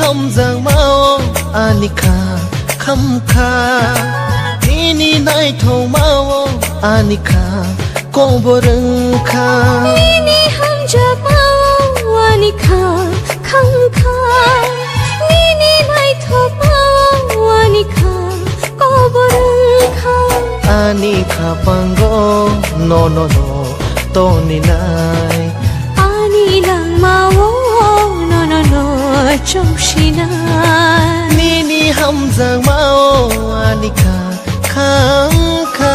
hâm giang mao anika khăm kha nini nai thâu mao anika ko boreng kha nini hâm giang mao anika khăm kha nini nai thâu mao anika ko boreng kha anika pango no no no to ni nai ani lang mao no no no trong shina nini hâm giang mao anika khăm kha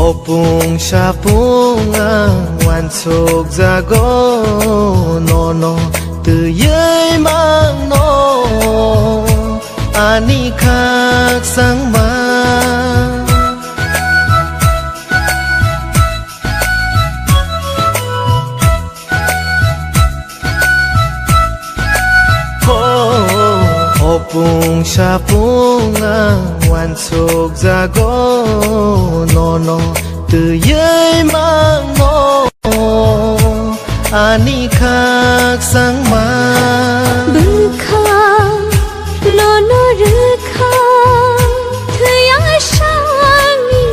Opung shapunga wan suk zago no no từ dưới mang no ani khak sang ma Opung shapunga wan suk zago no no từ dưới mang no ani khak sang ma bư kha no no rư kha thời yang sang ni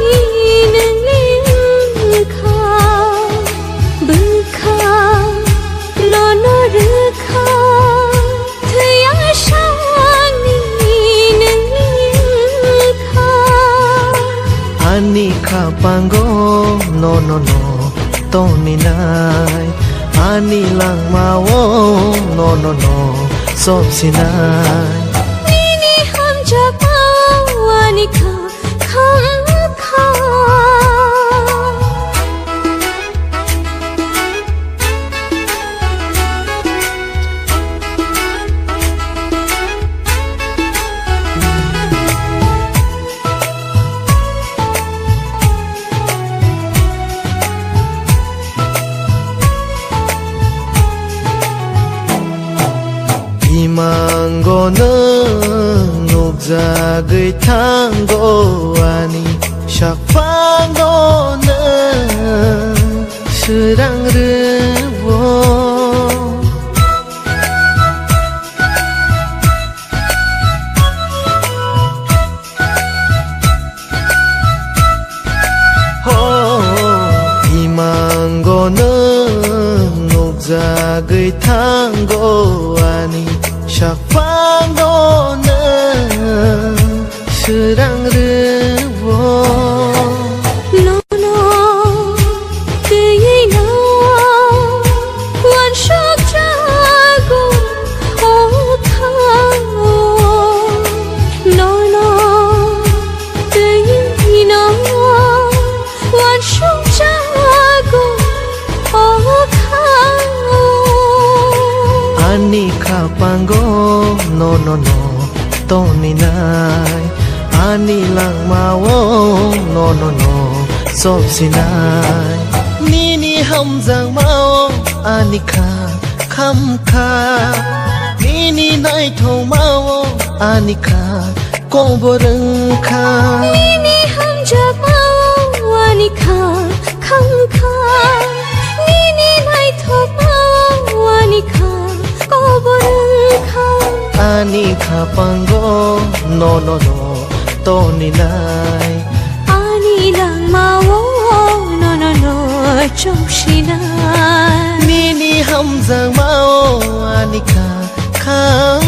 nâng lên kha bư kha no no rư kha thời yang sang ni nâng lên kha ani kha pango no no no to ni nai ani lang mao no no no so sinai nini hâm giang mao anika khăm kha Imango nơ nục ra gửi tango ani shak pango nơ sự đang rư vô Imango nơ nục ra gửi tango ani shak pango nơ sự đang rư vô no no từ dưới no wan shak jago o kha no no từ dưới no wan shak jago o kha ani kha pango no no no to ni nai ani lang mao no no no so sinai nini hâm giang mao ani kha khăm kha nini nai thâu mao ani kha ko boreng kha nini hâm giang mao anika khăm kha nini nai thâu mao anika ko boreng kha ani kha pango no no no to ni nai ani lang mao no no no trong shina nini hâm giang mao ani kha khăm